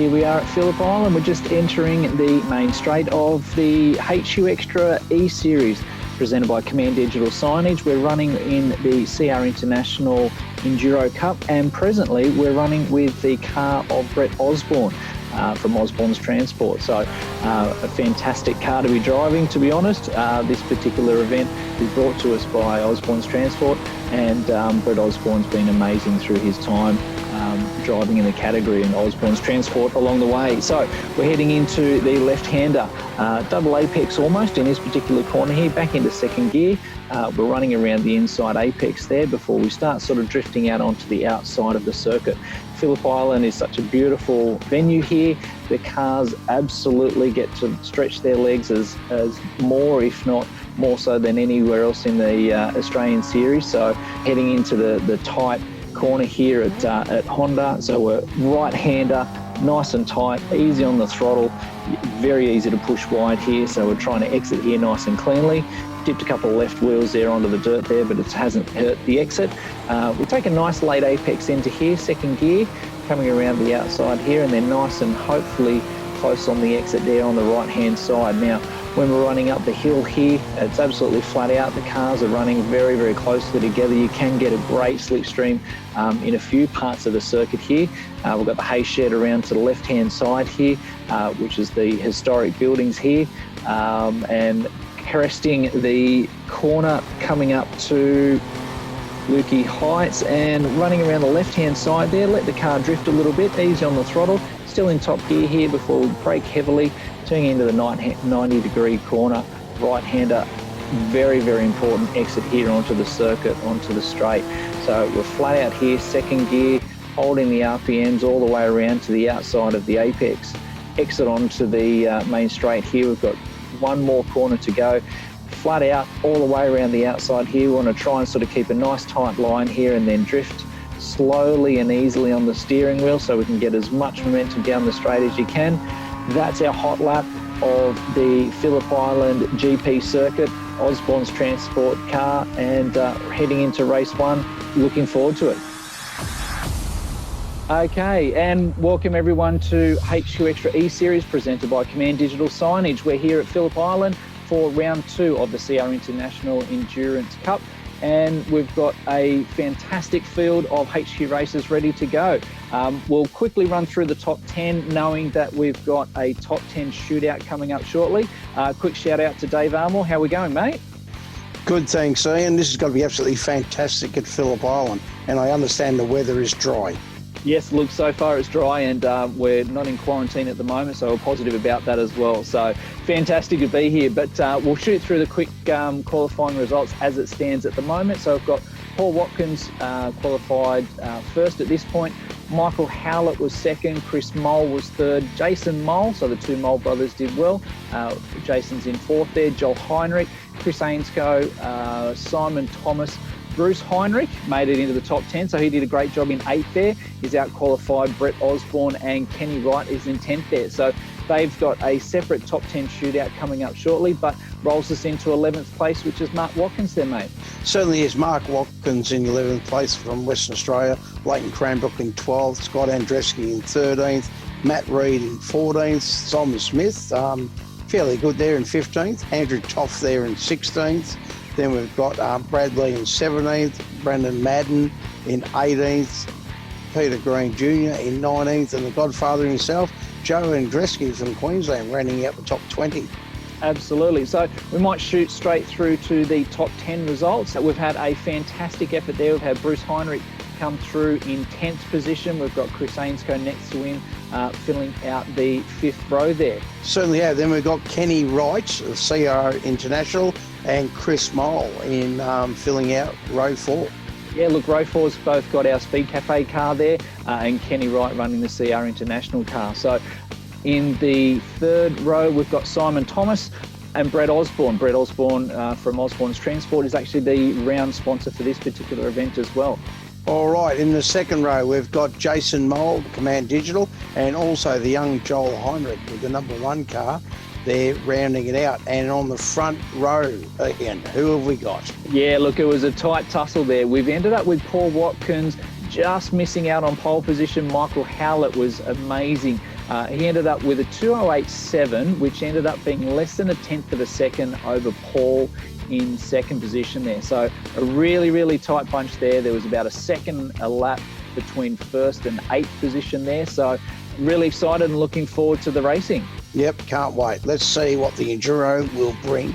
Here we are at Phillip Island. We're just entering the main straight of the HQXtra ESeries presented by Command Digital Signage. We're running in the CR International Enduro Cup, and presently we're running with the car of Brett Osborn from Osborn's Transport. So a fantastic car to be driving, to be honest. This particular event is brought to us by Osborn's Transport, and Brett Osborn's been amazing through his time driving in the category and Osborn's Transport along the way. So we're heading into the left-hander, double apex almost in this particular corner here, back into second gear. We're running around the inside apex there before we start sort of drifting out onto the outside of the circuit. Phillip Island is such a beautiful venue here. The cars absolutely get to stretch their legs as more, if not more so than anywhere else in the Australian series. So heading into the tight corner here at Honda. So we're right-hander, nice and tight, easy on the throttle, very easy to push wide here. So we're trying to exit here nice and cleanly. Dipped a couple of left wheels there onto the dirt there, but it hasn't hurt the exit. We'll take a nice late apex into here, second gear, coming around the outside here, and then nice and hopefully close on the exit there on the right-hand side. Now, when we're running up the hill here, it's absolutely flat out. The cars are running very, very closely together. You can get a great slipstream in a few parts of the circuit here. We've got the hay shed around to the left-hand side here, which is the historic buildings here, and cresting the corner coming up to Lukey Heights and running around the left-hand side there. Let the car drift a little bit, easy on the throttle. Still in top gear here before we brake heavily, turning into the 90-degree corner, right-hander. Very, very important exit here onto the circuit, onto the straight. So we're flat out here, second gear, holding the RPMs all the way around to the outside of the apex. Exit onto the main straight here. We've got one more corner to go. Flat out all the way around the outside here. We want to try and sort of keep a nice tight line here and then drift slowly and easily on the steering wheel so we can get as much momentum down the straight as you can. That's our hot lap of the Phillip Island GP circuit, Osborn's Transport car, and heading into race one. Looking forward to it. Okay, and welcome everyone to HQXtra ESeries presented by Command Digital Signage. We're here at Phillip Island for round 2 of the CR International Endurance Cup, and we've got a fantastic field of HQ racers ready to go. We'll quickly run through the top 10, knowing that we've got a top 10 shootout coming up shortly. Quick shout out to Dave Armour. How are we going, mate? Good, thanks, Ian. This is going to be absolutely fantastic at Phillip Island, and I understand the weather is dry. Yes, look, so far it's dry, and we're not in quarantine at the moment, so we're positive about that as well. So fantastic to be here, but we'll shoot through the quick qualifying results as it stands at the moment. So I've got Paul Watkins qualified first at this point. Michael Howlett was second. Chris Mole was third. Jason Mole, so the two Mole brothers did well. Jason's in fourth there. Joel Heinrich, Chris Ainscough, Simon Thomas, Bruce Heinrich made it into the top 10, so he did a great job in 8th there. He's out-qualified Brett Osborn, and Kenny Wright is in 10th there. So they've got a separate top 10 shootout coming up shortly, but rolls us into 11th place, which is Mark Watkins there, mate. Certainly is. Mark Watkins in 11th place from Western Australia, Leighton Cranbrook in 12th, Scott Andreski in 13th, Matt Reid in 14th, Simon Smith, fairly good there in 15th, Andrew Toff there in 16th. Then we've got Bradley in 17th, Brandon Madden in 18th, Peter Green Jr. in 19th, and the Godfather himself, Joe Andreski from Queensland, rounding out the top 20. Absolutely. So we might shoot straight through to the top 10 results. We've had a fantastic effort there. We've had Bruce Heinrich come through in 10th position. We've got Chris Ainscough next to him, filling out the 5th row there. Certainly have. Then we've got Kenny Wright of CR International and Chris Mole in filling out row 4. Yeah, look, row 4's both got our Speed Cafe car there, and Kenny Wright running the CR International car. So in the 3rd row, we've got Simon Thomas and Brett Osborn. Brett Osborn from Osborn's Transport is actually the round sponsor for this particular event as well. All right, in the 2nd row, we've got Jason Mould, Command Digital, and also the young Joel Heinrich with the number 1 car. They're rounding it out. And on the front row, again, who have we got? Yeah, look, it was a tight tussle there. We've ended up with Paul Watkins just missing out on pole position. Michael Howlett was amazing He ended up with a 2:08.7, which ended up being less than a tenth of a second over Paul in second position there. So a really, really tight bunch there. There was about a second a lap between first and eighth position there. So really excited and looking forward to the racing. Yep, can't wait. Let's see what the Enduro will bring.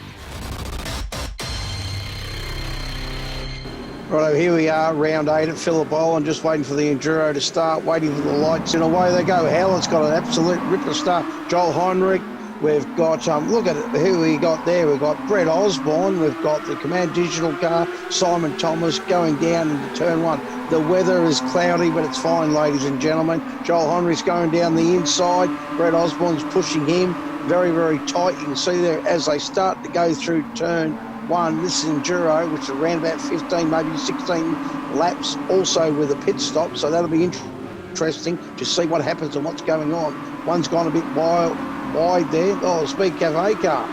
Righto, here we are, round 8 at Phillip Island, just waiting for the Enduro to start, waiting for the lights, and away they go. Howlett's got an absolute ripper start. Joel Heinrich, we've got, look at who we got there. We've got Brett Osborn, we've got the Command Digital car, Simon Thomas going down into turn 1. The weather is cloudy, but it's fine, ladies and gentlemen. Joel Heinrich's going down the inside. Brett Osborn's pushing him very, very tight. You can see there as they start to go through turn 1, this is Enduro, which is around about 15, maybe 16 laps, also with a pit stop. So that'll be interesting to see what happens and what's going on. One's gone a bit wide there. Oh, Speed Cafe car.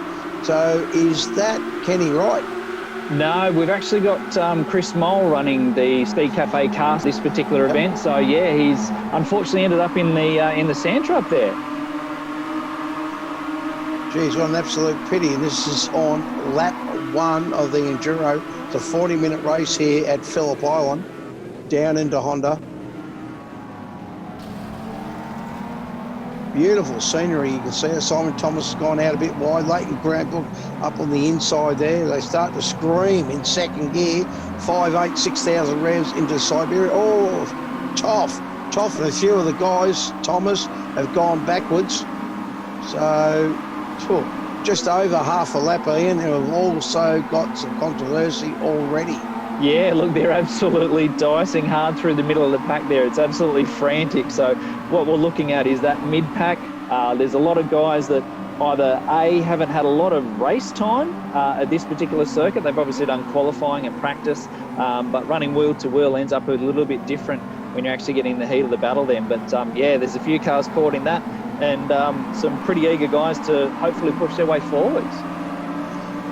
So is that Kenny Wright? No, we've actually got Chris Mole running the Speed Cafe car this particular event. So yeah, he's unfortunately ended up in the sand trap there. Geez, what an absolute pity. And this is on lap 1 of the Enduro. It's a 40-minute race here at Phillip Island, down into Honda. Beautiful scenery. You can see it. Simon Thomas has gone out a bit wide. Leighton Granbrook up on the inside there. They start to scream in second gear. 5.8, 6,000 revs into Siberia. Oh, tough. And a few of the guys, Thomas, have gone backwards. So, just over half a lap in, and we've also got some controversy already. Yeah, look, they're absolutely dicing hard through the middle of the pack there. It's absolutely frantic. So what we're looking at is that mid-pack. There's a lot of guys that either A, haven't had a lot of race time at this particular circuit. They've obviously done qualifying and practice, but running wheel to wheel ends up a little bit different when you're actually getting the heat of the battle then. But yeah, there's a few cars caught in that, and some pretty eager guys to hopefully push their way forwards.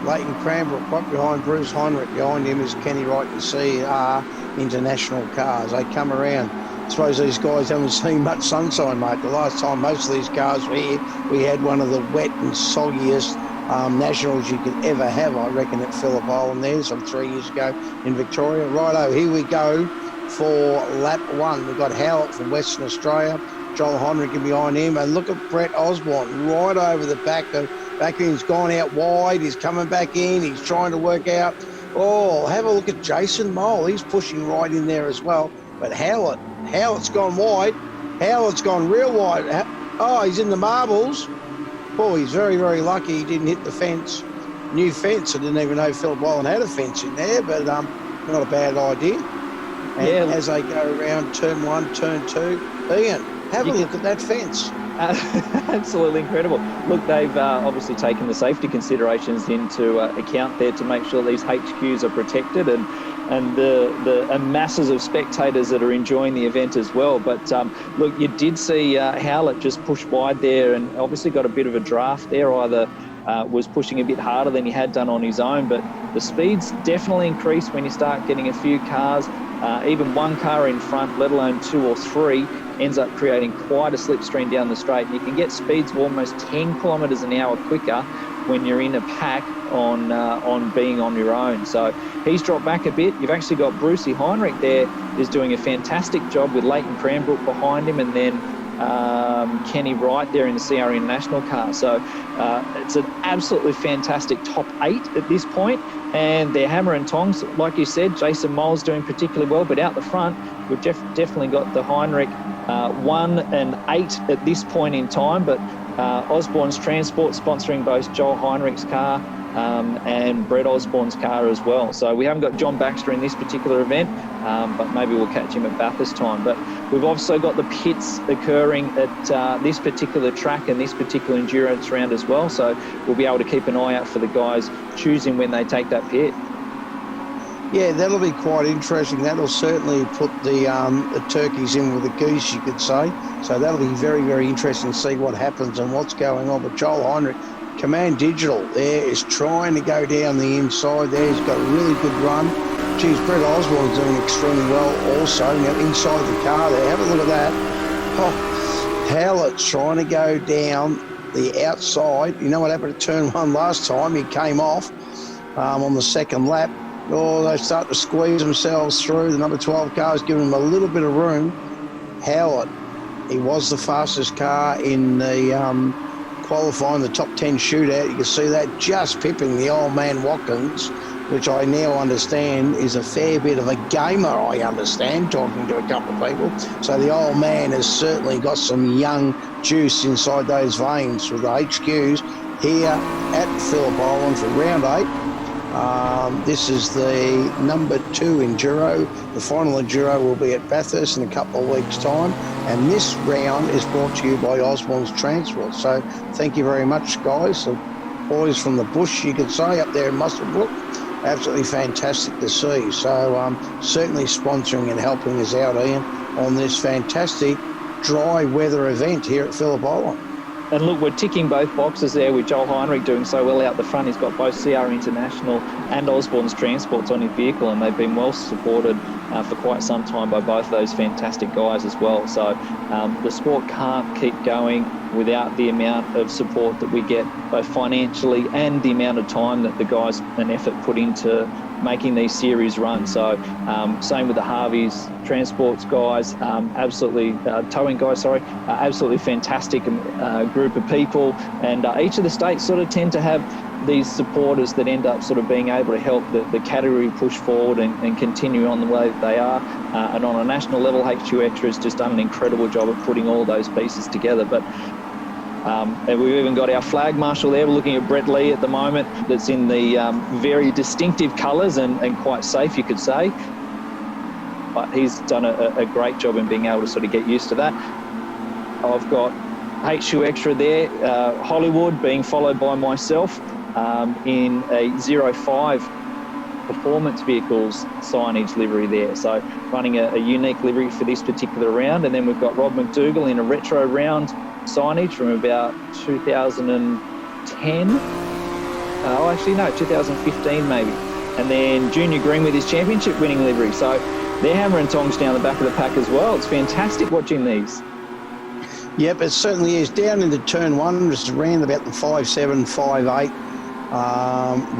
Leighton Cranbrook right behind Bruce Heinrich. Behind him is Kenny Wright and CR International cars. They come around. I suppose these guys haven't seen much sunshine, mate. The last time most of these cars were here, we had one of the wet and soggiest nationals you could ever have, I reckon, at Phillip Island there, some 3 years ago in Victoria. Righto, here we go for lap 1. We've got Howlett from Western Australia, Joel Heinrich behind him, and look at Brett Osborn right over the back of he's gone out wide, he's coming back in, he's trying to work out. Oh, have a look at Jason Mole, he's pushing right in there as well. But Howlett's gone wide, Howlett's gone real wide. Oh, he's in the marbles. Oh, he's very, very lucky he didn't hit the fence. New fence, I didn't even know Phillip Island had a fence in there, but not a bad idea. And yeah, as they go around turn 1, turn 2, Ian, have a look at that fence. Absolutely incredible. Look, they've obviously taken the safety considerations into account there to make sure these HQs are protected and the masses of spectators that are enjoying the event as well. But look, you did see Howlett just push wide there and obviously got a bit of a draft there, either was pushing a bit harder than he had done on his own, but the speeds definitely increase when you start getting a few cars, even one car in front, let alone 2 or 3, ends up creating quite a slipstream down the straight. And you can get speeds of almost 10 kilometres an hour quicker when you're in a pack on being on your own. So he's dropped back a bit. You've actually got Brucey Heinrich there is doing a fantastic job with Leighton Cranbrook behind him, and then Kenny Wright there in the CR International car. So it's an absolutely fantastic top 8 at this point, and they're hammer and tongs. Like you said, Jason Mole's doing particularly well, but out the front, we've definitely got the Heinrich 1 and 8 at this point in time, but Osborn's Transport sponsoring both Joel Heinrich's car and Brett Osborn's car as well. So we haven't got John Baxter in this particular event, but maybe we'll catch him at Bathurst time. But we've also got the pits occurring at this particular track and this particular endurance round as well. So we'll be able to keep an eye out for the guys choosing when they take that pit. Yeah, that'll be quite interesting. That'll certainly put the turkeys in with the geese, you could say. So that'll be very, very interesting to see what happens and what's going on. But Joel Heinrich, Command Digital there, is trying to go down the inside there. He's got a really good run. Geez, Brett Osborn's doing extremely well also. Now inside the car there, have a look at that. Oh, Howlett's trying to go down the outside. You know what happened at turn 1 last time? He came off on the second lap. Oh, they start to squeeze themselves through. The number 12 car is giving him a little bit of room. Howlett, he was the fastest car in the qualifying, the top 10 shootout. You can see that just pipping the old man Watkins, which I now understand is a fair bit of a gamer, I understand, talking to a couple of people. So the old man has certainly got some young juice inside those veins with the HQs here at Phillip Island for round 8. This is the number 2 Enduro. The final Enduro will be at Bathurst in a couple of weeks' time. And this round is brought to you by Osborn's Transport. So thank you very much, guys. The boys from the bush, you could say, up there in Muswellbrook. Absolutely fantastic to see. So certainly sponsoring and helping us out, Ian, on this fantastic dry weather event here at Phillip Island. And look, we're ticking both boxes there with Joel Heinrich doing so well out the front. He's got both CR International and Osborn's Transports on his vehicle, and they've been well supported for quite some time by both of those fantastic guys as well. So the sport can't keep going without the amount of support that we get, both financially and the amount of time that the guys and effort put into making these series run. So same with the Harveys Transports guys, absolutely towing guys, absolutely fantastic group of people, and each of the states sort of tend to have these supporters that end up sort of being able to help the category push forward and continue on the way that they are. And on a national level, HQXtra has just done an incredible job of putting all those pieces together. But and we've even got our flag marshal there. We're looking at Brett Lee at the moment, that's in the very distinctive colours and quite safe, you could say. But he's done a great job in being able to sort of get used to that. I've got HQXtra there, Hollywood being followed by myself in a 05 performance vehicles signage livery there. So running a unique livery for this particular round. And then we've got Rob McDougall in a retro round signage from about 2010. 2015 maybe. And then Junior Green with his championship winning livery. So they're hammer and tongs down the back of the pack as well. It's fantastic watching these. Yep, it certainly is. Down into turn 1, just around about the 5.7, 5.8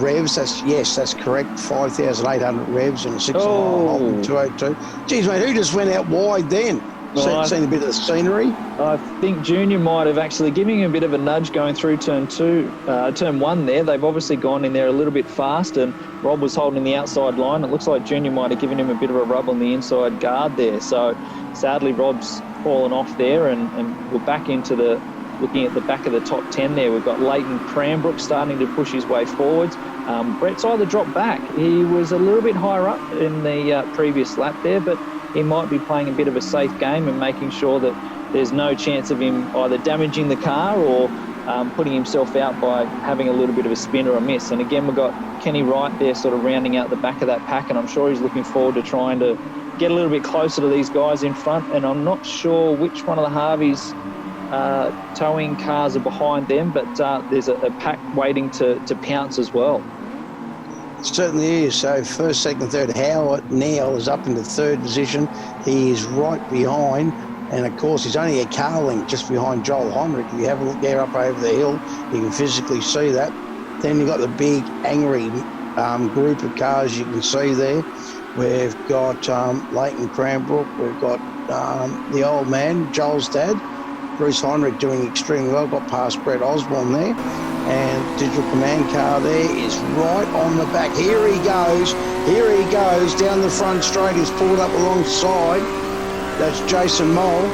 revs. That's correct. 5,800 revs and a 6.5 Holden 202. Geez, mate, who just went out wide then? Seen a bit of the scenery. I think Junior might have actually given him a bit of a nudge going through turn 1 there. They've obviously gone in there a little bit fast, and Rob was holding the outside line. It looks like Junior might have given him a bit of a rub on the inside guard there. So sadly, Rob's fallen off there, and we're back into looking at the back of the top 10 there. We've got Leighton Cranbrook starting to push his way forwards. Brett's either dropped back. He was a little bit higher up in the previous lap there, but he might be playing a bit of a safe game and making sure that there's no chance of him either damaging the car or putting himself out by having a little bit of a spin or a miss. And again, we've got Kenny Wright there sort of rounding out the back of that pack, and I'm sure he's looking forward to trying to get a little bit closer to these guys in front. And I'm not sure which one of the Harveys towing cars are behind them, but there's a pack waiting to pounce as well. It certainly is. So first, second, third, Howard now is up in the third position. He is right behind, and of course he's only a car length just behind Joel Heinrich. If you have a look there up over the hill, you can physically see that. Then you've got the big angry group of cars you can see there. We've got Leighton Cranbrook, we've got the old man, Joel's dad, Bruce Heinrich, doing extremely well, got past Brett Osborn there. And Digital Command car there is right on the back. Here he goes down the front straight. He's pulled up alongside. That's Jason Mole.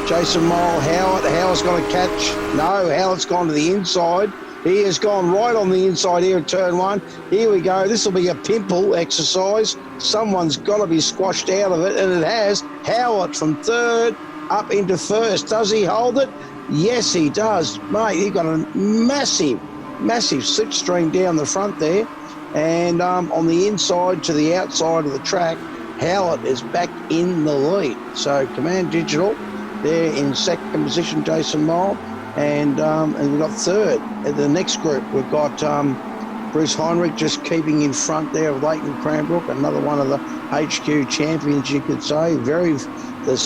Howard's got to catch. No, Howard's gone to the inside. He has gone right on the inside here at turn 1. Here we go. This will be a pimple exercise. Someone's got to be squashed out of it, and it has. Howard from third up into first. Does he hold it? Yes, he does. Mate, he got a massive slipstream down the front there. And on the inside to the outside of the track, Howard is back in the lead. So Command Digital, they're in second position, Jason Mole. And we've got third. At the next group, we've got Bruce Heinrich just keeping in front there of Leighton Cranbrook, another one of the HQ champions, you could say. There's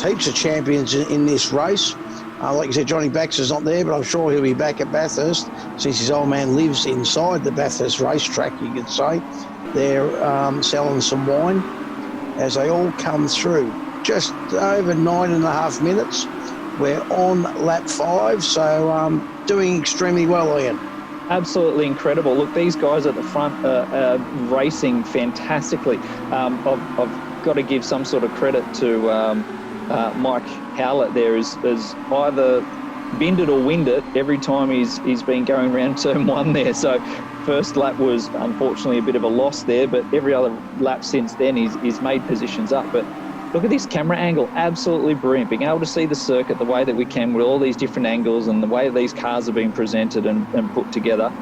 heaps of champions in this race. Like you said, Johnny Baxter's not there, but I'm sure he'll be back at Bathurst since his old man lives inside the Bathurst racetrack, you could say. They're selling some wine as they all come through. Just over 9.5 minutes. We're on lap 5, so doing extremely well, Ian. Absolutely incredible. Look, these guys at the front are racing fantastically. I've got to give some sort of credit to Mike Howlett there is either binned it or wind it every time he's been going around turn 1 there. So first lap was unfortunately a bit of a loss there, but every other lap since then he's made positions up. But look at this camera angle, absolutely brilliant. Being able to see the circuit the way that we can with all these different angles and the way that these cars are being presented and put together.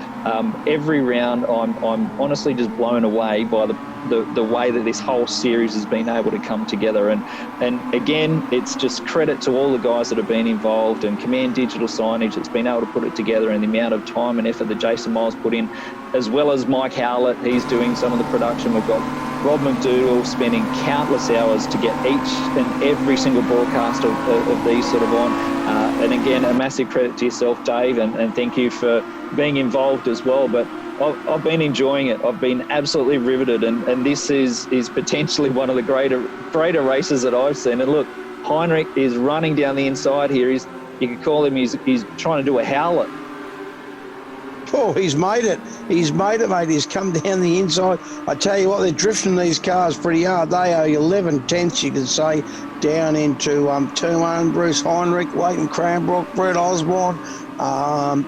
Every round I'm honestly just blown away by the way that this whole series has been able to come together. And again, it's just credit to all the guys that have been involved and Command Digital Signage that's been able to put it together, and the amount of time and effort that Jason Miles put in, as well as Mike Howlett. He's doing some of the production. We've got Rob McDougall spending countless hours to get each and every single broadcast of these sort of on. And again, a massive credit to yourself, Dave, and thank you for being involved as well. But I've been enjoying it. I've been absolutely riveted, and this is potentially one of the greater races that I've seen. And look, Heinrich is running down the inside here. You could call him, he's trying to do a Howlett. Oh, he's made it. He's made it, mate. He's come down the inside. I tell you what, they're drifting these cars pretty hard. They are 11 tenths, you could say, down into turn 1. Bruce Heinrich, Leighton Cranbrook, Brett Osborn,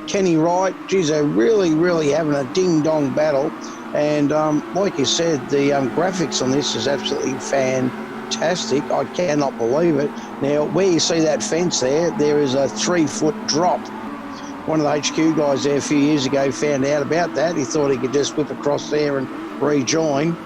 Kenny Wright. Geez, they're really, really having a ding-dong battle. And like you said, the graphics on this is absolutely fantastic. I cannot believe it. Now, where you see that fence there is a 3-foot drop. One of the HQ guys there a few years ago found out about that. He thought he could just whip across there and rejoin,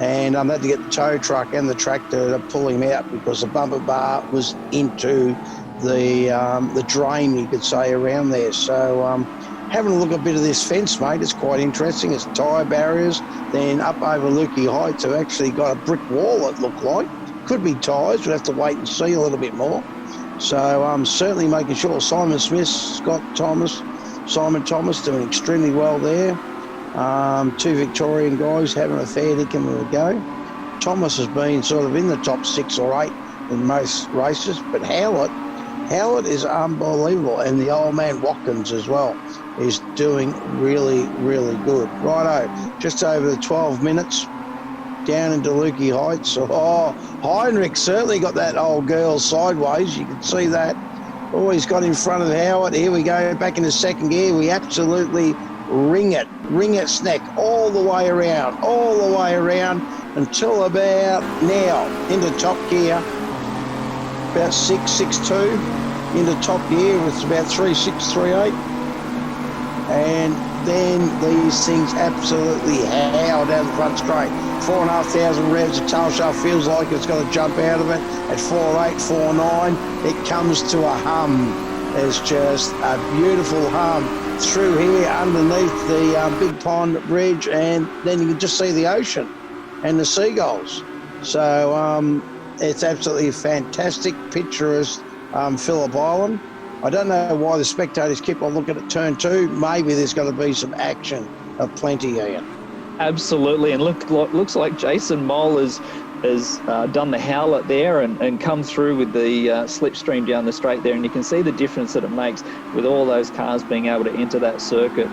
and had to get the tow truck and the tractor to pull him out because the bumper bar was into the drain, you could say, around there. So having a look at a bit of this fence, mate, it's quite interesting. It's tyre barriers. Then up over Lukey Heights, have actually got a brick wall, it looked like. Could be tyres. We'll have to wait and see a little bit more. So certainly making sure Simon Smith, Simon Thomas doing extremely well there. 2 Victorian guys having a fair dinkum of a go. Thomas has been sort of in the top 6 or 8 in most races, but Howlett is unbelievable, and the old man Watkins as well is doing really, really good. Righto, just over the 12 minutes. Down into Lukey Heights. Oh, Heinrich certainly got that old girl sideways. You can see that. Oh, he's got in front of Howard. Here we go, back in the second gear. We absolutely ring it snack all the way around until about now into top gear. About 6.62 into top gear. It's about 3.638. And then these things absolutely howl down the front straight. 4,500 revs. The tail shaft feels like it's going to jump out of it at 4.8, 4.9. It comes to a hum. It's just a beautiful hum through here underneath the Big Pond Bridge, and then you can just see the ocean and the seagulls. So it's absolutely fantastic, picturesque Phillip Island. I don't know why the spectators keep on looking at turn 2. Maybe there's going to be some action of plenty, Ian. Absolutely, and looks like Jason Mole has done the Howlett there and come through with the slipstream down the straight there, and you can see the difference that it makes with all those cars being able to enter that circuit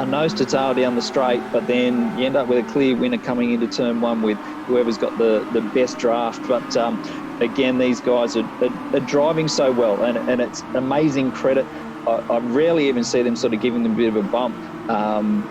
nose to tail down the straight, but then you end up with a clear winner coming into turn 1 with whoever's got the best draft. But again, these guys are driving so well, and it's amazing credit. I rarely even see them sort of giving them a bit of a bump,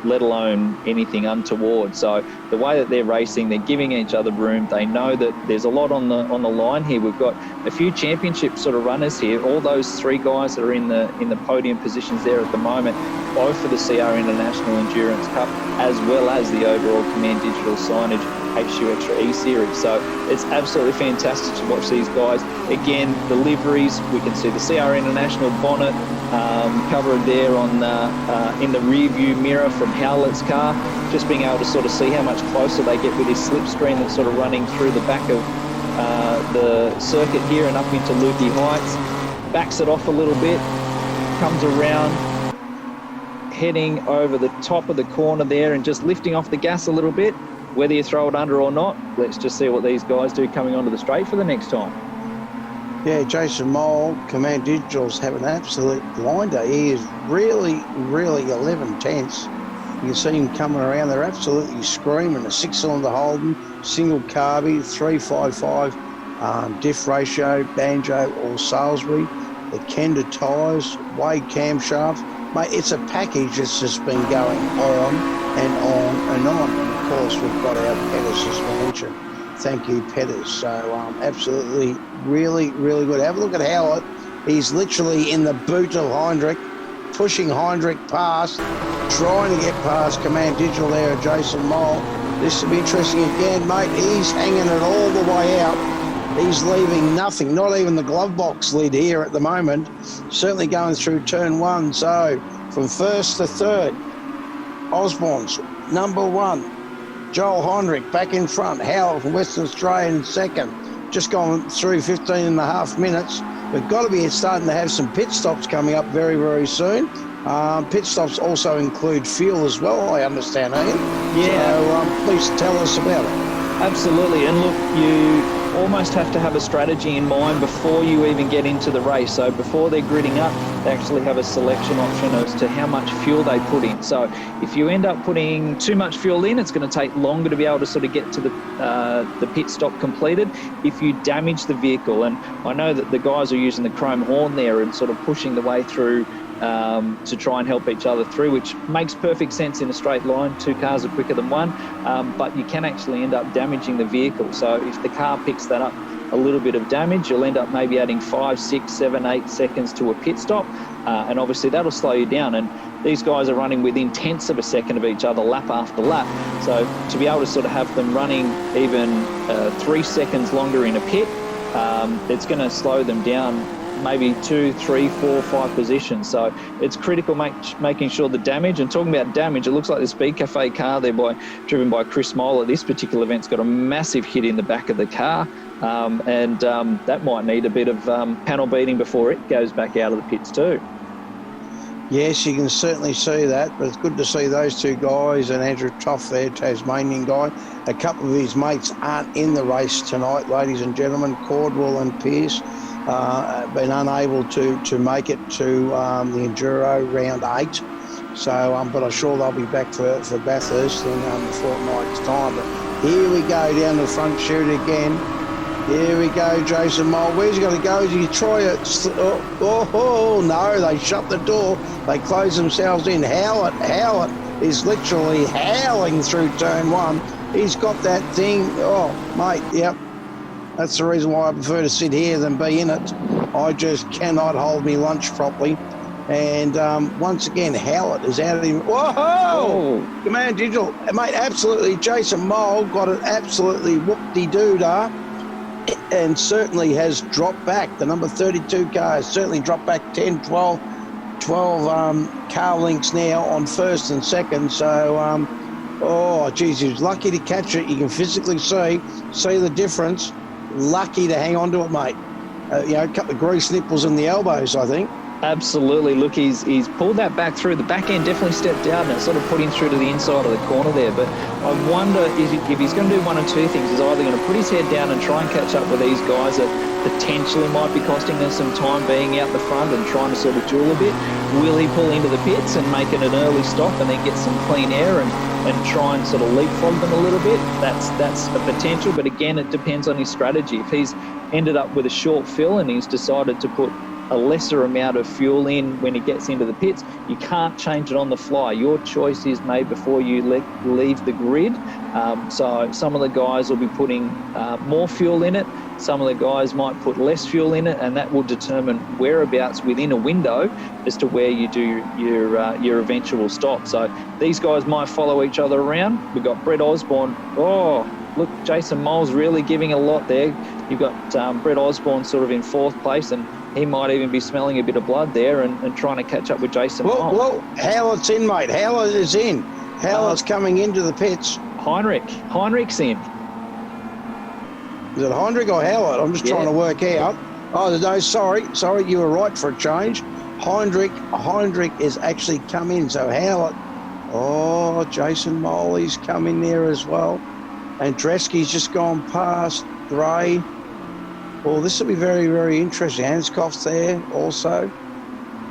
let alone anything untoward. So the way that they're racing, they're giving each other room. They know that there's a lot on the line here. We've got a few championship sort of runners here. All those 3 guys that are in the podium positions there at the moment, both for the CR International Endurance Cup, as well as the overall Command Digital Signage HQXtra ESeries. So it's absolutely fantastic to watch these guys. Again, the liveries, we can see the CR International bonnet covered there on in the rear view mirror from Howlett's car. Just being able to sort of see how much closer they get with this slipstream that's sort of running through the back of the circuit here and up into Lukey Heights. backs it off a little bit, comes around, heading over the top of the corner there and just lifting off the gas a little bit. Whether you throw it under or not, let's just see what these guys do coming onto the straight for the next time. Yeah, Jason Mole, Command Digital's have an absolute blinder. He is really, really 11 tenths. You can see him coming around. They're absolutely screaming. A 6-cylinder Holden, single carby, 355 diff ratio, banjo or Salisbury. The Kenda tyres, Wade camshaft. Mate, it's a package that's just been going on and on and on. And of course, we've got our pedal suspension. Thank you, Petters. So absolutely, really, really good. Have a look at Howlett. He's literally in the boot of Heinrich, pushing Heinrich past, trying to get past Command Digital there, Jason Mole. This will be interesting again, mate. He's hanging it all the way out. He's leaving nothing, not even the glove box lid here at the moment. Certainly going through turn one. So from first to third, Osborn's number one. Joel Heinrich back in front. Howell from Western Australia in second. Just gone through 15 and a half minutes. We've got to be starting to have some pit stops coming up very, very soon. Pit stops also include fuel as well, I understand, Ian. Yeah. So please tell us about it. Absolutely. And look, you almost have to have a strategy in mind before you even get into the race. So before they're gridding up, they actually have a selection option as to how much fuel they put in. So if you end up putting too much fuel in, it's going to take longer to be able to sort of get to the pit stop completed if you damage the vehicle. And I know that the guys are using the chrome horn there and sort of pushing the way through to try and help each other through, which makes perfect sense in a straight line. Two cars are quicker than one, but you can actually end up damaging the vehicle. So if the car picks that up a little bit of damage, you'll end up maybe adding 5, 6, 7, 8 seconds to a pit stop, and obviously that'll slow you down. And these guys are running within tenths of a second of each other, lap after lap. So to be able to sort of have them running even 3 seconds longer in a pit, it's going to slow them down maybe 2, 3, 4, 5 positions. So it's critical making sure the damage, and talking about damage, it looks like the Speed Cafe car there driven by Chris Moller, this particular event's got a massive hit in the back of the car, and that might need a bit of panel beating before it goes back out of the pits too. Yes, you can certainly see that, but it's good to see those two guys and Andrew Toff there, Tasmanian guy. A couple of his mates aren't in the race tonight, ladies and gentlemen. Cordwell and Pearce been unable to make it to the Enduro round 8. So, but I'm sure they'll be back for Bathurst in a fortnight's time. But here we go down the front chute again. Here we go, Jason Mole. Where's he going to go? Is he try it? Oh, no, they shut the door. They close themselves in. Howlett is literally howling through turn one. He's got that thing. Oh, mate, yep. That's the reason why I prefer to sit here than be in it. I just cannot hold me lunch properly. And once again, Howlett is out of him. Whoa! Oh. Command Digital. Mate, absolutely. Jason Mole got it absolutely whoop-de-doo-dah. And certainly has dropped back. The number 32 car has certainly dropped back 10, 12 car lengths now on first and second. So, oh, geez, he was lucky to catch it. You can physically see the difference. Lucky to hang on to it, mate. A couple of grease nipples in the elbows, I think. Absolutely. Look, he's pulled that back through. The back end definitely stepped out and it sort of put him through to the inside of the corner there. But I wonder if he's going to do one or two things. He's either going to put his head down and try and catch up with these guys that potentially might be costing us some time being out the front and trying to sort of duel a bit. Will he pull into the pits and make it an early stop and then get some clean air and try and sort of leapfrog them a little bit? That's a potential, but again, it depends on his strategy. If he's ended up with a short fill and he's decided to put a lesser amount of fuel in when he gets into the pits, you can't change it on the fly. Your choice is made before you leave the grid. So some of the guys will be putting more fuel in it. Some of the guys might put less fuel in it, and that will determine whereabouts within a window as to where you do your eventual stop. So these guys might follow each other around. We've got Brett Osborn. Oh, look, Jason Mole's really giving a lot there. You've got Brett Osborn sort of in 4th place, and he might even be smelling a bit of blood there and trying to catch up with Jason Mole. Well, Howlett's in, mate. Howlett is in. Howlett's coming into the pits. Heinrich's in. Is it Heinrich or Howlett? I'm just trying to work out. Oh, no, sorry, you were right for a change. Heinrich is actually come in, so Howlett. Oh, Jason Moley's come in there as well. And Dresky's just gone past Gray. Well, this will be very, very interesting. Hanskoff's there also.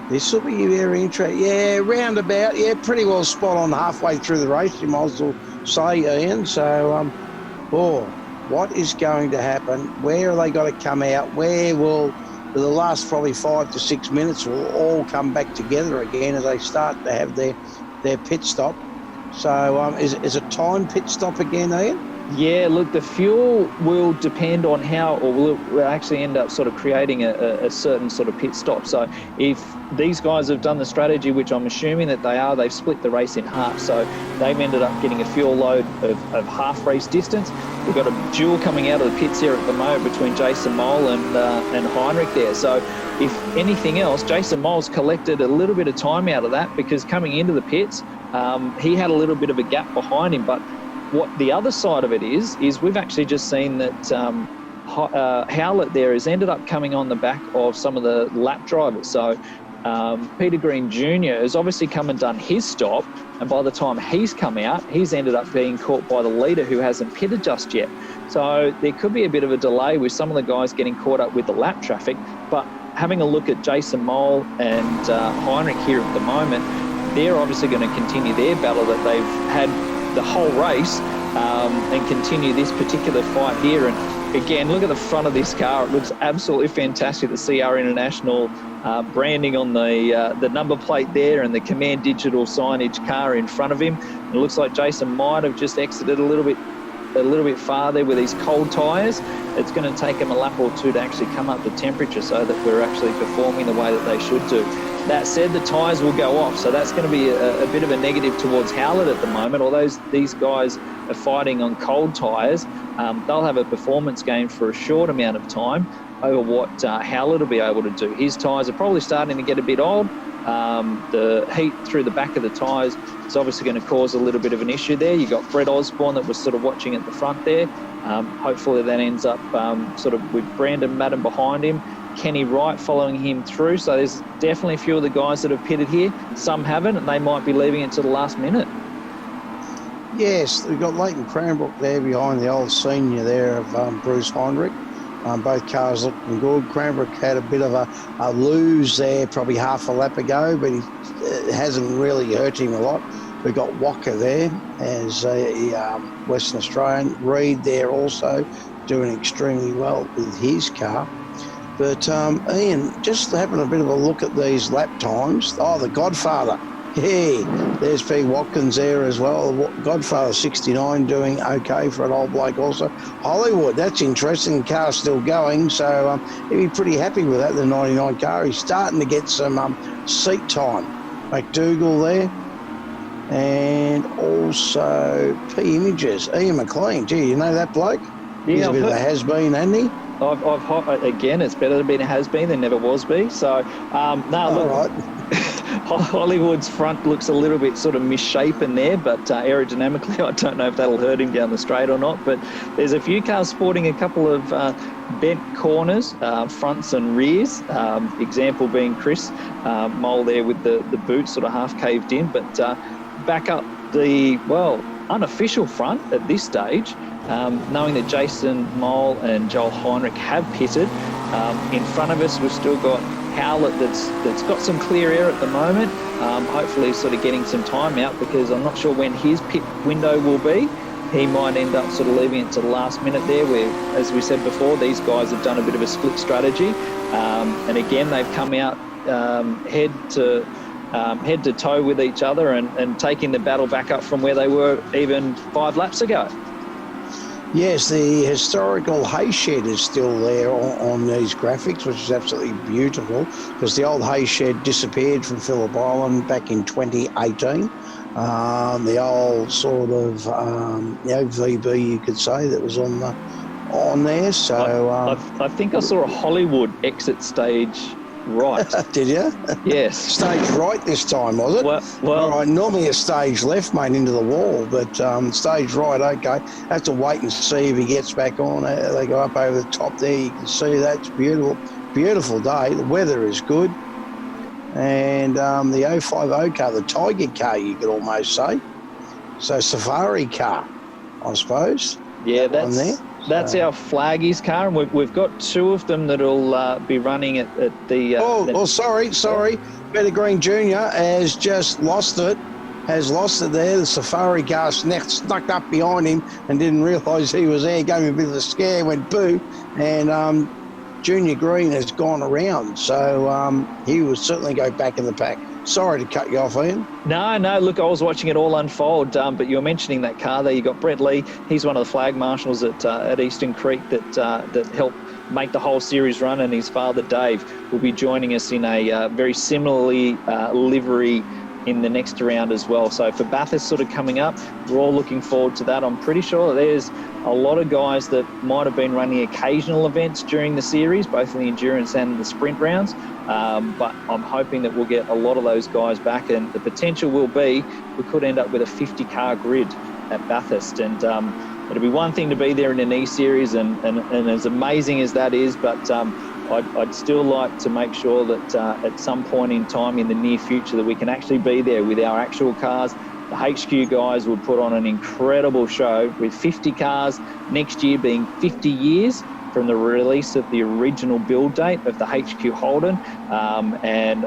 This will be very interesting. Yeah, roundabout. Yeah, pretty well spot on halfway through the race, you might as well say, Ian. So, what is going to happen? Where are they got to come out? Where will the last probably 5 to 6 minutes will all come back together again as they start to have their pit stop? So, is it time pit stop again, Ian? Yeah, look, the fuel will depend on how, or we'll actually end up sort of creating a certain sort of pit stop. So if these guys have done the strategy, which I'm assuming that they are, they've split the race in half. So they've ended up getting a fuel load of half race distance. We've got a duel coming out of the pits here at the moment between Jason Mole and Heinrich there. So if anything else, Jason Mole's collected a little bit of time out of that, because coming into the pits, he had a little bit of a gap behind him. But what the other side of it is we've actually just seen that Howlett there has ended up coming on the back of some of the lap drivers. So Peter Green Jr. has obviously come and done his stop, and by the time he's come out, he's ended up being caught by the leader who hasn't pitted just yet. So there could be a bit of a delay with some of the guys getting caught up with the lap traffic. But having a look at Jason Mole and Heinrich here at the moment, they're obviously going to continue their battle that they've had the whole race and continue this particular fight here. And again, look at the front of this car. It looks absolutely fantastic. The CR International branding on the number plate there, and the Command Digital Signage car in front of him. It looks like Jason might have just exited a little bit far there with his cold tyres. It's going to take him a lap or two to actually come up to temperature so that we're actually performing the way that they should do. That said, the tyres will go off, so that's going to be a bit of a negative towards Howlett at the moment. Although these guys are fighting on cold tyres, they'll have a performance gain for a short amount of time over what Howlett will be able to do. His tyres are probably starting to get a bit old. The heat through the back of the tyres is obviously going to cause a little bit of an issue there. You've got Brett Osborn that was sort of watching at the front there. Hopefully that ends up sort of with Brandon Madden behind him. Kenny Wright following him through. So there's definitely a few of the guys that have pitted here. Some haven't, and they might be leaving it to the last minute. Yes, we've got Leighton Cranbrook there behind the old senior there of Bruce Heinrich. Both cars looking good. Cranbrook had a bit of a lose there probably half a lap ago, but it hasn't really hurt him a lot. We've got Walker there as a Western Australian. Reed there also doing extremely well with his car. But, Ian, just having a bit of a look at these lap times. Oh, the Godfather. Hey, there's P. Watkins there as well. Godfather 69 doing okay for an old bloke also. Hollywood, that's interesting. The car's still going, so he'd be pretty happy with that, the 99 car. He's starting to get some seat time. McDougall there. And also P. Images. Ian McLean. Gee, you know that bloke? Yeah, he's a bit of a has-been, hasn't he? Again, it's better to be a has-been than never was be. So, look, right. Hollywood's front looks a little bit sort of misshapen there, but aerodynamically, I don't know if that'll hurt him down the straight or not. But there's a few cars sporting a couple of bent corners, fronts and rears. Example being Chris Mole there with the boot sort of half caved in, but back up the, unofficial front at this stage. Knowing that Jason Mole and Joel Heinrich have pitted. In front of us, we've still got Howlett that's got some clear air at the moment. Hopefully sort of getting some time out, because I'm not sure when his pit window will be. He might end up sort of leaving it to the last minute there, where, as we said before, these guys have done a bit of a split strategy. And again, they've come out head to toe with each other and taking the battle back up from where they were even 5 laps ago. Yes, the historical hay shed is still there on these graphics, which is absolutely beautiful, because the old hay shed disappeared from Phillip Island back in 2018. The old sort of VB, you could say, that was on there. So I think I saw a Hollywood exit stage right. Did you? Yes. Stage right this time, was it? Well, all right, normally a stage left, mate, into the wall, but stage right, okay. Have to wait and see if he gets back on. They go up over the top there. You can see that's beautiful. beautiful day. The weather is good. And the 050 car, the Tiger car, you could almost say. So safari car, I suppose. Yeah, that's our flaggies car, and we've got two of them that'll be running at the... sorry. Better Green Jr. has just lost it. There. The safari car snuck up behind him and didn't realise he was there. Gave him a bit of a scare, went boo. And Junior Green has gone around. So he will certainly go back in the pack. Sorry to cut you off, Ian. No, look, I was watching it all unfold, but you were mentioning that car there. You got Brett Lee. He's one of the flag marshals at Eastern Creek that helped make the whole series run, and his father, Dave, will be joining us in a very similarly livery in the next round as well. So for Bathurst sort of coming up, we're all looking forward to that. I'm pretty sure that there's a lot of guys that might have been running occasional events during the series, both in the endurance and the sprint rounds. But I'm hoping that we'll get a lot of those guys back, and the potential will be we could end up with a 50-car grid at Bathurst. And it'll be one thing to be there in an E-Series, and as amazing as that is, but I'd still like to make sure that at some point in time in the near future that we can actually be there with our actual cars. The HQ guys would put on an incredible show with 50 cars, next year being 50 years from the release of the original build date of the HQ Holden. And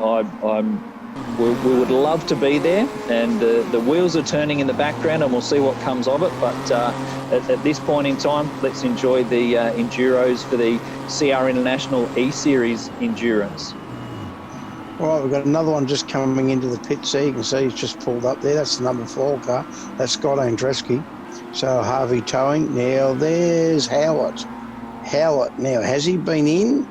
we would love to be there, and the wheels are turning in the background, and we'll see what comes of it. But at this point in time, let's enjoy the Enduros for the CR International E-Series Endurance. All right, we've got another one just coming into the pit, so you can see he's just pulled up there. That's the number 4 car. That's Scott Andreski. So Harvey towing. Now there's Howard. Now, has he been in,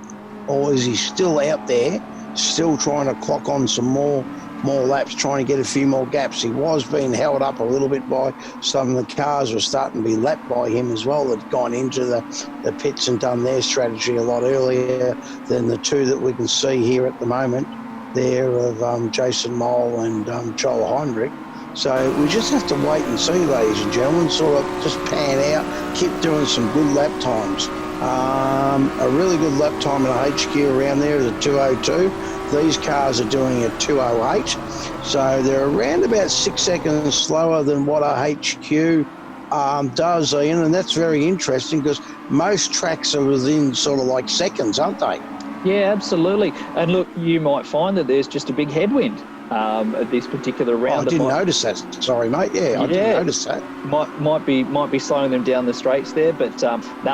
or is he still out there, still trying to clock on some more laps, trying to get a few more gaps? He was being held up a little bit by some of the cars were starting to be lapped by him as well, that had gone into the pits and done their strategy a lot earlier than the two that we can see here at the moment there of Jason Mole and Joel Heinrich. So we just have to wait and see, ladies and gentlemen, sort of just pan out, keep doing some good lap times. A really good lap time in a HQ around there is a 2:02. These cars are doing a 2:08. So they're around about 6 seconds slower than what a HQ does, Ian, and that's very interesting because most tracks are within sort of like seconds, aren't they? Yeah, absolutely. And look, you might find that there's just a big headwind at this particular round. I didn't notice that. Sorry, mate. Yeah, I didn't notice that. Might be slowing them down the straights there, but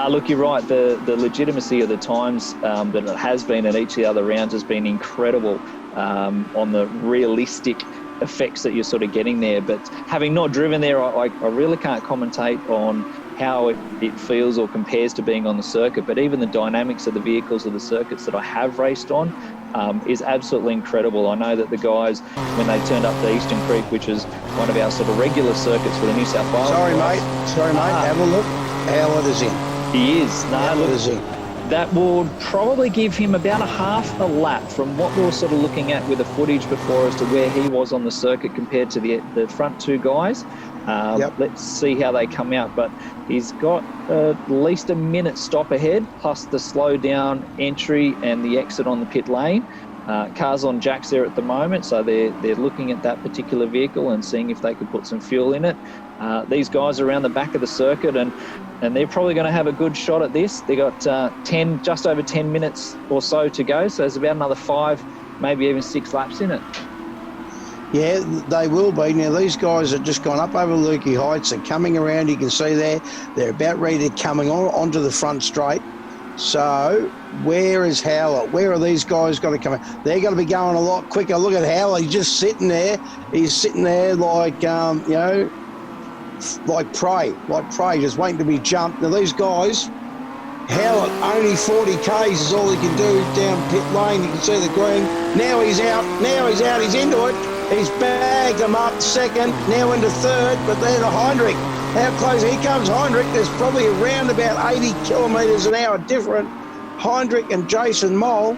look, you're right. The legitimacy of the times that it has been at each of the other rounds has been incredible on the realistic effects that you're sort of getting there. But having not driven there, I really can't commentate on how it feels or compares to being on the circuit, but even the dynamics of the vehicles of the circuits that I have raced on is absolutely incredible. I know that the guys, when they turned up to Eastern Creek, which is one of our sort of regular circuits for the New South Wales. Sorry, mate. Have a look. Howard is in. He is. Howard is in. That will probably give him about a half a lap from what we were sort of looking at with the footage before as to where he was on the circuit compared to the front two guys. Let's see how they come out, but he's got at least a minute stop ahead, plus the slow down entry and the exit on the pit lane. Cars on jacks there at the moment, so they're looking at that particular vehicle and seeing if they could put some fuel in it. These guys are around the back of the circuit, and they're probably going to have a good shot at this. They got just over 10 minutes or so to go, so there's about another 5, maybe even 6 laps in it. Yeah, they will be. Now, these guys have just gone up over Lukey Heights. They're coming around. You can see there. They're about ready to coming onto the front straight. So, where is Howler? Where are these guys going to come in? They're going to be going a lot quicker. Look at Howler. He's just sitting there. He's sitting there like, like prey, just waiting to be jumped. Now, these guys, Howler, only 40 Ks is all he can do down pit lane. You can see the green. Now he's out. He's into it. He's bagged them up second, now into third, but then Heinrich. How close? Here comes Heinrich. There's probably around about 80 kilometres an hour different. Heinrich and Jason Mole.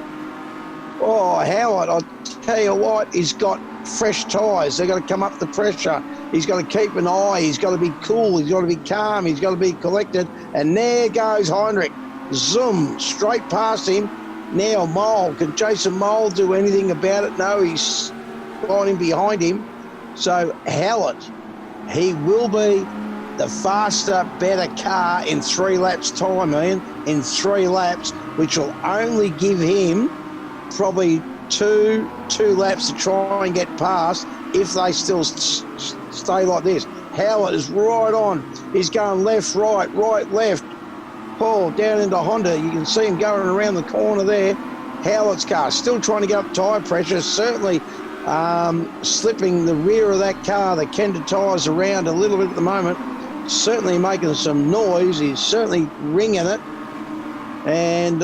Oh, Howard, I'll tell you what, he's got fresh tyres. They've got to come up the pressure. He's got to keep an eye. He's got to be cool. He's got to be calm. He's got to be collected. And there goes Heinrich. Zoom, straight past him. Now Mole, can Jason Mole do anything about it? No, he's got him behind him. So Howlett, he will be the faster, better car in 3 laps time, Ian, in 3 laps, which will only give him probably two laps to try and get past if they still stay like this. Howlett is right on. He's going left, right, left. Oh, down into Honda. You can see him going around the corner there. Howlett's car still trying to get up tyre pressure, certainly slipping the rear of that car, the Kenda tyres around a little bit at the moment. Certainly making some noise. He's certainly ringing it. And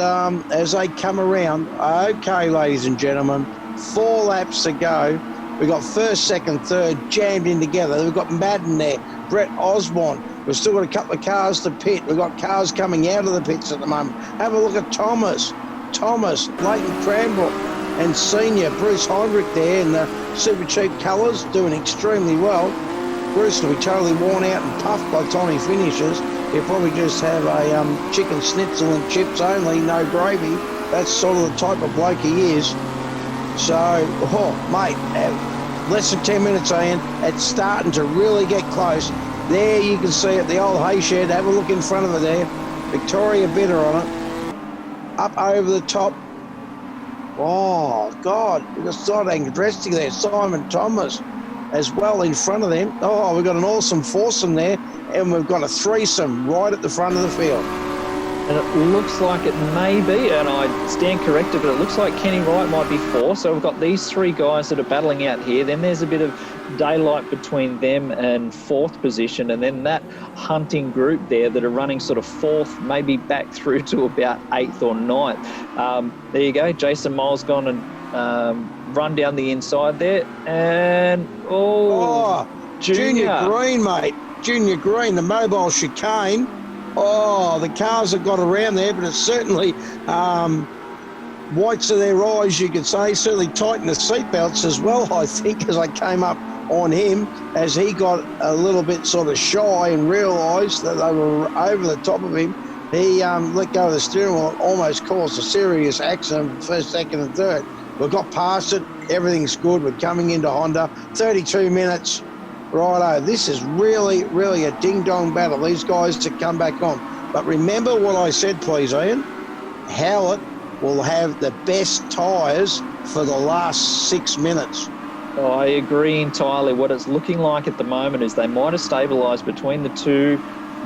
as they come around, okay, ladies and gentlemen, 4 laps to go. We've got first, second, third jammed in together. We've got Madden there, Brett Osborn. We've still got a couple of cars to pit. We've got cars coming out of the pits at the moment. Have a look at Thomas, Leighton Cranbrook, and senior Bruce Heinrich there in the super cheap colours, doing extremely well. Bruce will be totally worn out and puffed by the time he finishes. He'll probably just have a chicken schnitzel and chips only, no gravy. That's sort of the type of bloke he is. So, mate, less than 10 minutes, Ian. It's starting to really get close. There you can see it, the old hay shed. Have a look in front of it there. Victoria Bitter on it. Up over the top. Oh, God. We've got Sodang Dresty there. Simon Thomas as well in front of them. Oh, we've got an awesome foursome there. And we've got a threesome right at the front of the field. And it looks like it may be, and I stand corrected, but it looks like Kenny Wright might be 4. So we've got these 3 guys that are battling out here. Then there's a bit of daylight between them and 4th position, and then that hunting group there that are running sort of 4th, maybe back through to about 8th or 9th. There you go. Jason Mole's gone and run down the inside there. And, Junior Green, mate. Junior Green, the mobile chicane. Oh, the cars have got around there, but it's certainly whites of their eyes, you could say. Certainly tightened the seatbelts as well, I think, as I came up on him, as he got a little bit sort of shy and realised that they were over the top of him. He let go of the steering wheel and almost caused a serious accident, first, second and third. We've got past it. Everything's good. We're coming into Honda. 32 minutes. Righto, this is really, really a ding-dong battle, these guys to come back on. But remember what I said, please, Ian. Howlett will have the best tyres for the last 6 minutes. Oh, I agree entirely. What it's looking like at the moment is they might have stabilised between the 2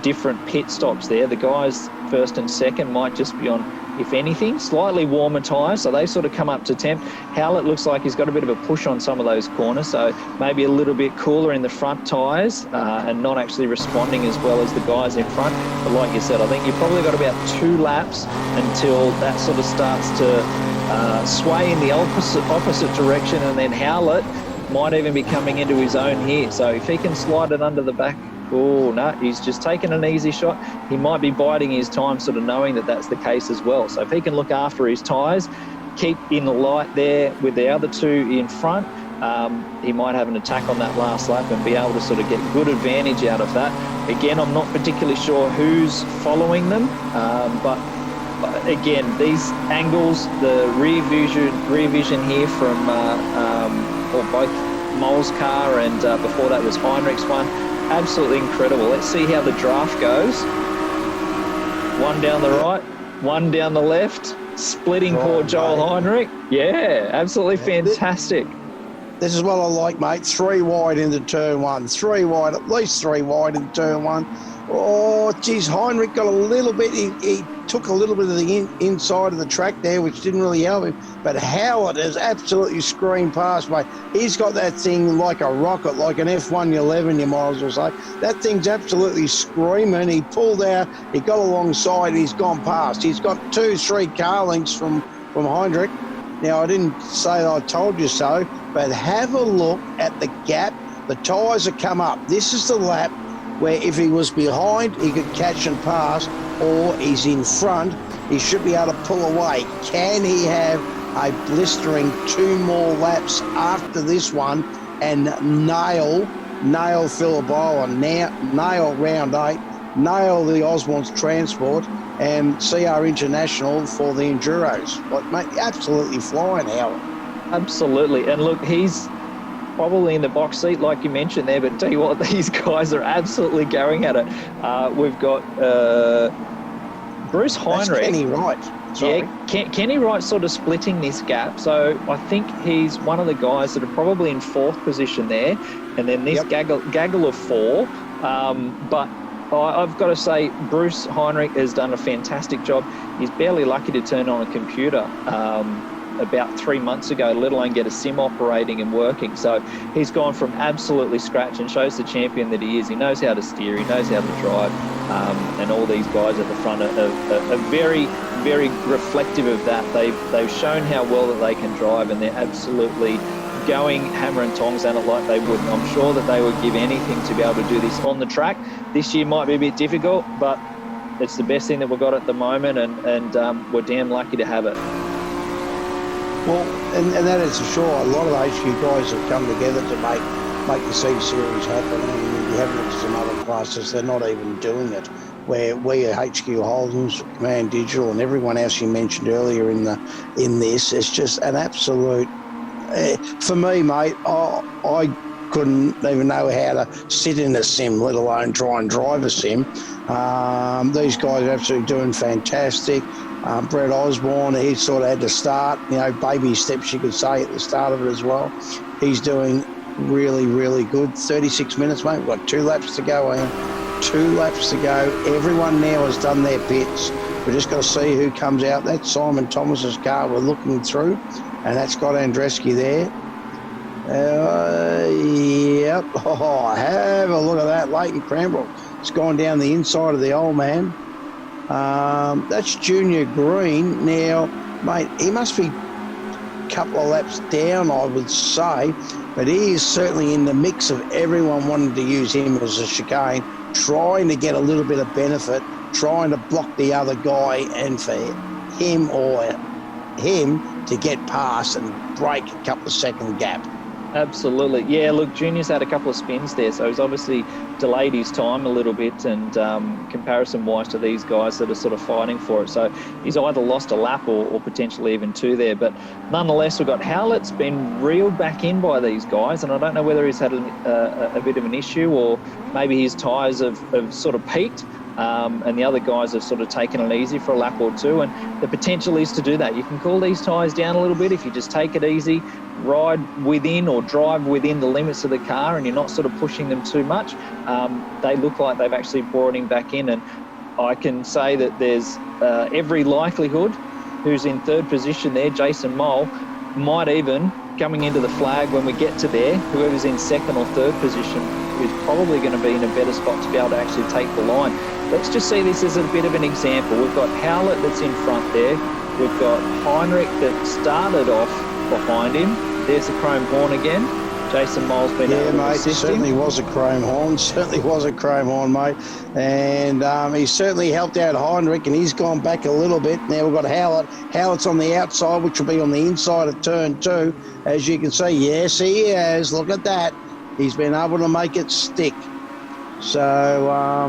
different pit stops there. The guys first and second might just be on, if anything, slightly warmer tyres, so they sort of come up to temp. Howlett looks like he's got a bit of a push on some of those corners, so maybe a little bit cooler in the front tyres and not actually responding as well as the guys in front. But like you said, I think you've probably got about 2 laps until that sort of starts to sway in the opposite direction, and then Howlett might even be coming into his own here. So if he can slide it under the back, oh, no, he's just taken an easy shot. He might be biding his time, sort of knowing that that's the case as well. So if he can look after his tyres, keep in the light there with the other 2 in front, he might have an attack on that last lap and be able to sort of get good advantage out of that. Again, I'm not particularly sure who's following them, but again, these angles, the rear vision here from both Mole's car and before that was Heinrich's one, absolutely incredible. Let's see how the draft goes. One down the right, one down the left, splitting poor Joel Heinrich. Yeah, absolutely fantastic. This is what I like, mate. 3 wide into turn 1. 3 wide, at least 3 wide into turn 1. Oh, geez, Heinrich got a little bit, he took a little bit of the inside of the track there, which didn't really help him. But Howlett has absolutely screamed past, mate. He's got that thing like a rocket, like an F111, you might as well say. That thing's absolutely screaming. He pulled out, he got alongside, and he's gone past. He's got 2-3 car lengths from Heinrich. Now, I didn't say that I told you so, but have a look at the gap. The tyres have come up. This is the lap where if he was behind, he could catch and pass, or he's in front, he should be able to pull away. Can he have a blistering 2 more laps after this one and nail Phillip Island, nail round 8, nail the Osborn's transport and CR International for the Enduros. Like, mate, absolutely flying, Howard. Absolutely. And look, he's probably in the box seat, like you mentioned there, but tell you what, these guys are absolutely going at it. We've got Bruce Heinrich. That's Kenny Wright. Sorry. Yeah, Kenny Wright sort of splitting this gap. So I think he's one of the guys that are probably in fourth position there. And then this gaggle of four. But I've got to say, Bruce Heinrich has done a fantastic job. He's barely lucky to turn on a computer about 3 months ago, let alone get a sim operating and working. So he's gone from absolutely scratch and shows the champion that he is. He knows how to steer, he knows how to drive, and all these guys at the front are very, very reflective of that. They've shown how well that they can drive, and they're absolutely going hammer and tongs at it like they would. And I'm sure that they would give anything to be able to do this on the track. This year might be a bit difficult, but it's the best thing that we've got at the moment, and we're damn lucky to have it. Well, and that is for sure. A lot of the HQ guys have come together to make the C Series happen. And you have looked at some other classes, they're not even doing it. Where we at HQ Holden's, Command Digital, and everyone else you mentioned earlier in this, it's just an absolute. For me, mate, I couldn't even know how to sit in a sim, let alone try and drive a sim. These guys are absolutely doing fantastic. Brett Osborn, he sort of had to start, baby steps, you could say, at the start of it as well. He's doing really, really good. 36 minutes, mate. We've got 2 laps to go, Ian. 2 laps to go. Everyone now has done their bits. We've just got to see who comes out. That's Simon Thomas's car we're looking through, and that's Scott Andreski there. Yep. Oh, have a look at that. Leighton Cranbrook. It's gone down the inside of the old man. That's Junior Green. Now, mate, he must be a couple of laps down, I would say, but he is certainly in the mix of everyone wanting to use him as a chicane, trying to get a little bit of benefit, trying to block the other guy, and for him to get past and break a couple of second gap. Absolutely. Yeah, look, Junior's had a couple of spins there, so he's obviously delayed his time a little bit, and comparison-wise to these guys that are sort of fighting for it. So he's either lost a lap or potentially even 2 there. But nonetheless, we've got Howlett's been reeled back in by these guys, and I don't know whether he's had a bit of an issue, or maybe his tyres have sort of peaked. And the other guys have sort of taken it easy for a lap or 2, and the potential is to do that. You can cool these tyres down a little bit if you just take it easy, ride within or drive within the limits of the car, and you're not sort of pushing them too much. They look like they've actually brought him back in, and I can say that there's every likelihood who's in 3rd position there, Jason Mole, might even, coming into the flag when we get to there, whoever's in 2nd or 3rd position is probably going to be in a better spot to be able to actually take the line. Let's just see this as a bit of an example. We've got Howlett that's in front there. We've got Heinrich that started off behind him. There's the chrome horn again. Jason Mole's been able to assist him. Certainly was a chrome horn. Certainly was a chrome horn, mate. And he certainly helped out Heinrich, and he's gone back a little bit. Now we've got Howlett. Howlett's on the outside, which will be on the inside of turn 2. As you can see, yes, he has. Look at that. He's been able to make it stick. So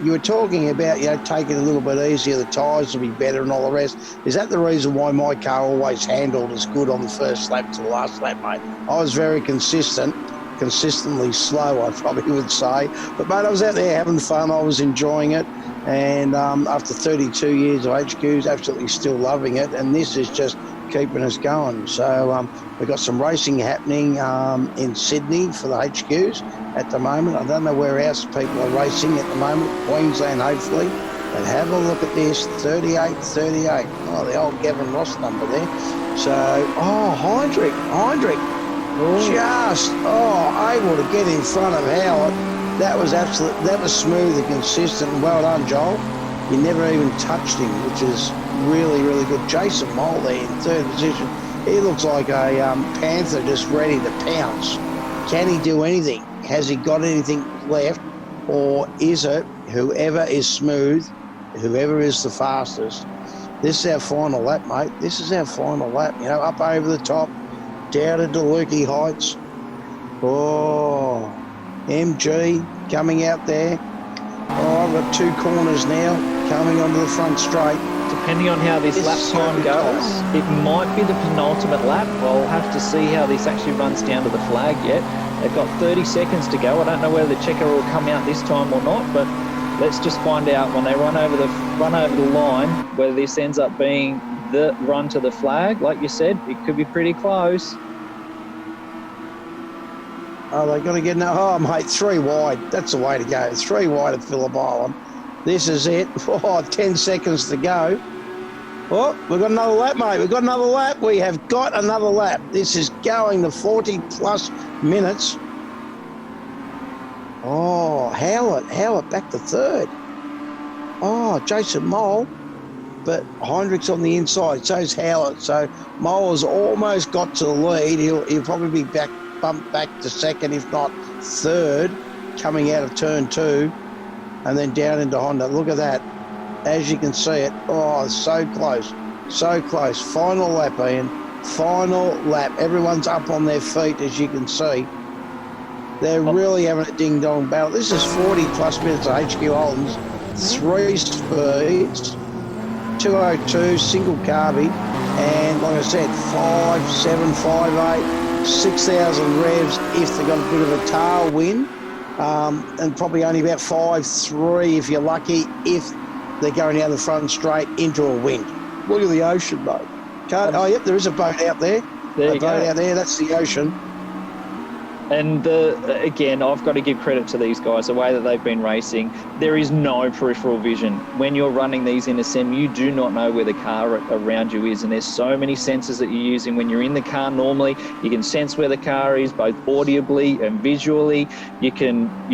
you were talking about, taking it a little bit easier, the tyres will be better and all the rest. Is that the reason why my car always handled as good on the first lap to the last lap, mate? I was very consistently slow, I probably would say. But, mate, I was out there having fun. I was enjoying it. And after 32 years of HQs, absolutely still loving it. And this is just keeping us going. So we've got some racing happening in Sydney for the HQs at the moment. I don't know where else people are racing at the moment. Queensland, hopefully. But have a look at this, 38-38. Oh, the old Gavin Ross number there. So, Heinrich. Ooh. Just, able to get in front of Howard. That was smooth and consistent. And well done, Joel. You never even touched him, which is really, really good. Jason Mole there in 3rd position. He looks like a panther just ready to pounce. Can he do anything? Has he got anything left? Or is it whoever is smooth, whoever is the fastest? This is our final lap, mate. This is our final lap. Up over the top, down into Lukey Heights. Oh, MG coming out there. Oh, we've got 2 corners now coming onto the front straight. Depending on how this lap time goes, it might be the penultimate lap. I'll have to see how this actually runs down to the flag yet. They've got 30 seconds to go. I don't know whether the checker will come out this time or not, but let's just find out when they run over the line whether this ends up being the run to the flag. Like you said, it could be pretty close. Oh, they've got to get oh, mate, 3 wide. That's the way to go. 3 wide at Phillip Island. This is it. 10 seconds to go. Oh, we've got another lap, mate. We've got another lap. We have got another lap. This is going to 40-plus minutes. Oh, Howlett back to third. Oh, Jason Mole. But Heinrich's on the inside. So's Howlett. So Mole has almost got to the lead. He'll probably be bumped back to second, if not third, coming out of turn 2. And then down into Honda. Look at that. As you can see it. Oh, so close. So close. Final lap, Ian. Final lap. Everyone's up on their feet, as you can see. They're really having a ding-dong battle. This is 40-plus minutes of HQ Holden's. 3 speeds. 202, single carby. And like I said, 5.7, 5.8, 6,000 revs if they've got a bit of a tailwind. And probably only about 5.3 if you're lucky, if they're going down the front straight into a wind. Look at the ocean, mate. Oh, yep, there is a boat out there. There you go. Boat out there, that's the ocean. And again, I've got to give credit to these guys, the way that they've been racing. There is no peripheral vision. When you're running these in a sim, you do not know where the car around you is. And there's so many sensors that you're using. When you're in the car normally, you can sense where the car is, both audibly and visually. You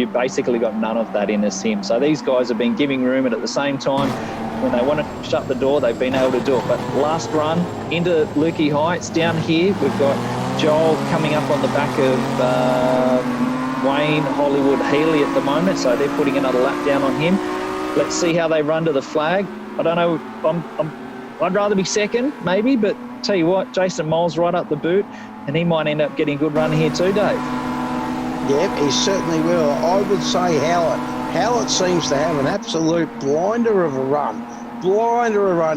basically got none of that in a sim. So these guys have been giving room, and at the same time, when they want to shut the door, they've been able to do it. But last run into Lukey Heights. Down here, we've got Joel coming up on the back of Wayne Hollywood Healy at the moment, so they're putting another lap down on him. Let's see how they run to the flag. I don't know. I'd rather be second, maybe, but tell you what, Jason Mole's right up the boot, and he might end up getting a good run here too, Dave. Yep, he certainly will. I would say Howlett. Howlett seems to have an absolute blinder of a run.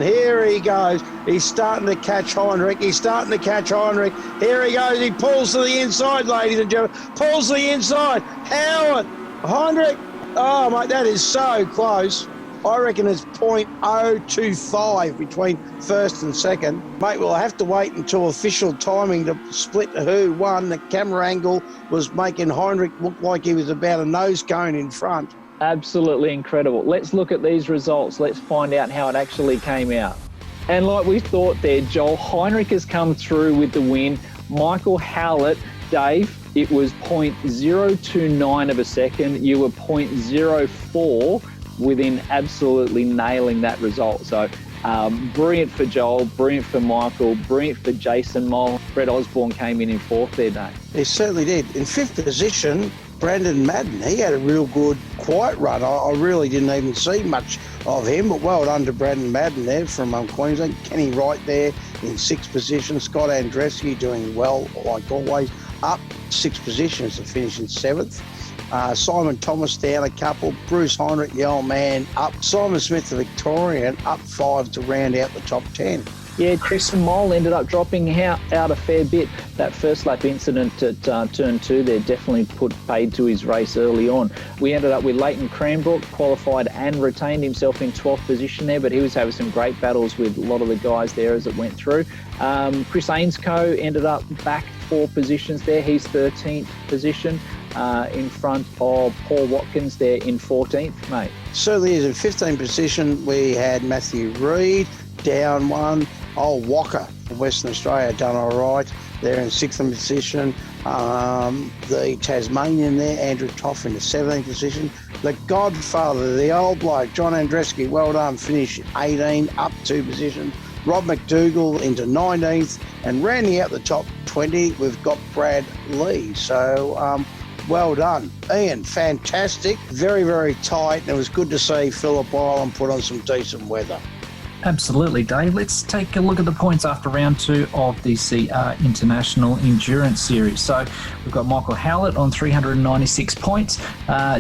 Here he goes. He's starting to catch Heinrich. Here he goes. He pulls to the inside, ladies and gentlemen. Pulls to the inside. Howlett. Heinrich. Oh, mate, that is so close. I reckon it's .025 between first and second. Mate, we'll have to wait until official timing to split who won. The camera angle was making Heinrich look like he was about a nose cone in front. Absolutely incredible. Let's look at these results. Let's find out how it actually came out. And like we thought there, Joel, Heinrich has come through with the win. Michael Howlett, Dave, it was .029 of a second. You were .04 within absolutely nailing that result. So brilliant for Joel, brilliant for Michael, brilliant for Jason Mole. Brett Osborn came in fourth there, Dave. He certainly did. In fifth position, Brandon Madden, he had a real good, quiet run. I really didn't even see much of him, but well done to Brandon Madden there from Queensland. Kenny Wright there in sixth position. Scott Andreski doing well, like always, up 6 positions to finish in seventh. Simon Thomas down a couple. Bruce Heinrich, the old man, up. Simon Smith, the Victorian, up 5 to round out the top 10. Yeah, Tristan Mole ended up dropping out a fair bit. That first lap incident at turn 2 there definitely paid to his race early on. We ended up with Leighton Cranbrook, qualified and retained himself in 12th position there, but he was having some great battles with a lot of the guys there as it went through. Chris Ainscoe ended up back 4 positions there. He's 13th position in front of Paul Watkins there in 14th, mate. Certainly is. In 15th position, we had Matthew Reid down 1. Old Walker from Western Australia done all right. They're in 6th position. The Tasmanian there, Andrew Toff, in the 17th position. The Godfather, the old bloke, John Andreski, well done, finished 18, up 2 positions. Rob McDougall into 19th, and rounding out the top 20, we've got Brad Lee. So well done. Ian, fantastic. Very, very tight, and it was good to see Phillip Island put on some decent weather. Absolutely, Dave. Let's take a look at the points after round 2 of the CR International Endurance Series. So we've got Michael Howlett on 396 points,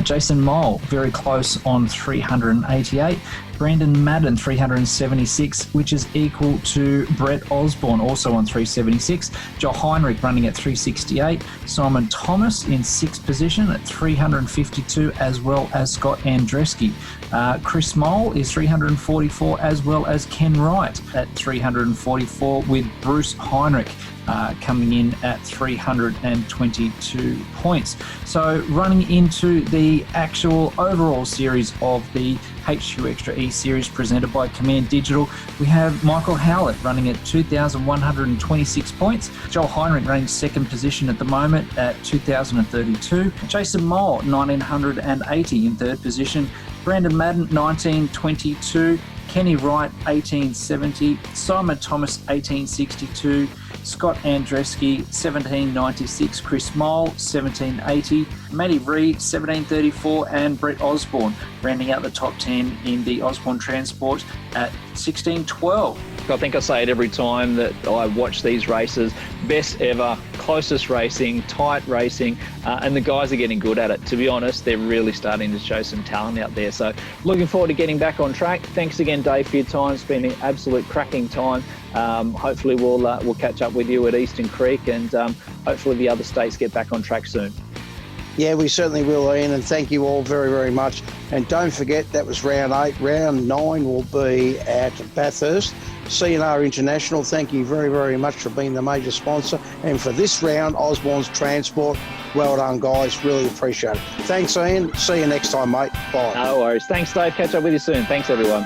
Jason Mole very close on 388, Brandon Madden 376, which is equal to Brett Osborn also on 376, Joel Heinrich running at 368, Simon Thomas in 6th position at 352, as well as Scott Andreski. Chris Mole is 344, as well as Ken Wright at 344, with Bruce Heinrich coming in at 322 points. So running into the actual overall series of the HQXtra ESeries presented by Command Digital, we have Michael Howlett running at 2,126 points, Joel Heinrich running 2nd position at the moment at 2,032, Jason Mole 1,980 in 3rd position, Brandon Madden 1922, Kenny Wright 1870, Simon Thomas 1862, Scott Andreski 1796, Chris Mole 1780, Matty Reid 1734, and Brett Osborn rounding out the top 10 in the Osborn Transport at 1612. I think I say it every time that I watch these races. Best ever, closest racing, tight racing, and the guys are getting good at it. To be honest, they're really starting to show some talent out there. So looking forward to getting back on track. Thanks again, Dave, for your time. It's been an absolute cracking time. Hopefully we'll catch up with you at Eastern Creek, and hopefully the other states get back on track soon. Yeah, we certainly will, Ian, and thank you all very, very much. And don't forget, that was round 8. Round 9 will be at Bathurst. CNR International, thank you very, very much for being the major sponsor. And for this round, Osborn's Transport, well done, guys. Really appreciate it. Thanks, Ian. See you next time, mate. Bye. No worries. Thanks, Dave. Catch up with you soon. Thanks, everyone.